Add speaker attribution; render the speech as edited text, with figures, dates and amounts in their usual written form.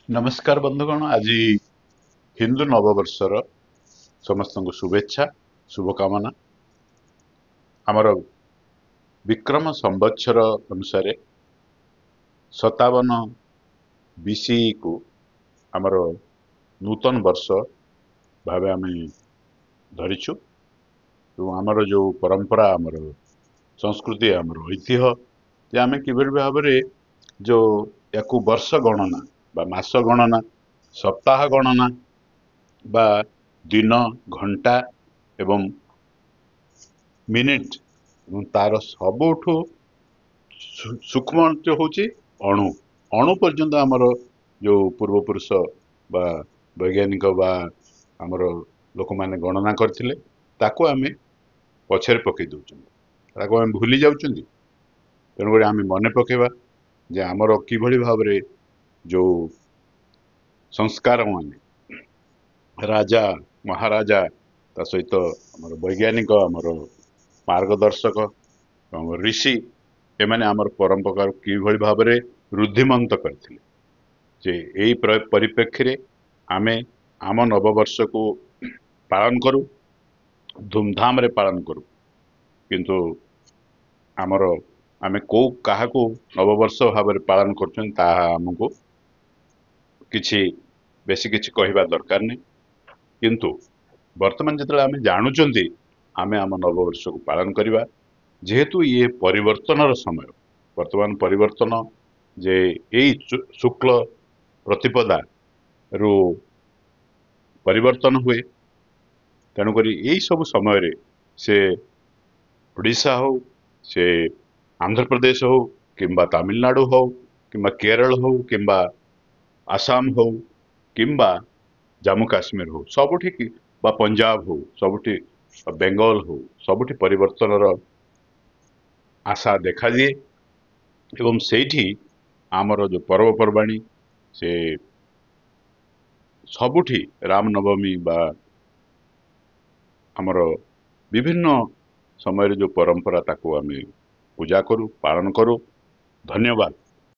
Speaker 1: नमस्कार बंधुगण। आज हिंदू नववर्षर समस्त को शुभेच्छा शुभकामना। आमर विक्रम संवत्सर अनुसार 57 बीसी को आमर नूतन वर्ष भावे आम धरीचु। तो आमर जो परंपरा आमर संस्कृति आमर ऐतिह्य जे आम किभली भाव जो याकू वर्ष गणना बा मास गणना सप्ताह गणना बा दिन घंटा एवं मिनिट एवं तार सबुठु सूक्ष्म हूँ अणु अणु पर्यंत आमर जो पूर्वपुरुष बा वैज्ञानिक बा आमर लोक माने गणना करथिले ताको आमे पछरे पकई दउछन, ताको आमे भूली जाउछन। तेणुक आमे मने पकेबा जे आमर किभली भाव जो संस्कार माने राजा महाराजा ता सहित आमर वैज्ञानिक आमर मार्गदर्शक आमर ऋषि एमाने आमर परंपरा किभली भाव रुद्धिमंत करथिले जे एई परिप्रेक्षी रे आमे आम नववर्ष को पालन करू, धूमधाम रे पालन करू। किंतु आमर आमे को काहाको नववर्ष भाव पालन करछन ताहा हमको किछि बेसी किछि कहवा दरकार नहीं। किंतु वर्तमान जिते आम जानुचंती आमे आम नववर्ष को पालन करवा, जेहेतु ये परिवर्तन समय वर्तमान परिवर्तन जे यही शुक्ल प्रतिपदा रु परिवर्तन हुए। तेणुक यही सब समय से ओडिशा हो से आंध्र प्रदेश हो किंबा तमिलनाडु हो किंबा केरल हो किंबा आसाम हो किंबा जम्मू काश्मीर हो सबुठी बा पंजाब हो सबुठी बेंगल हो सबुठी परिवर्तन आशा देखा दिए। एवं सेठी आमर जो पर्वपर्वाणी से सबुठी रामनवमी बा आमर विभिन्न समय जो परंपरा ताको आमे पूजा करू पालन करू। धन्यवाद।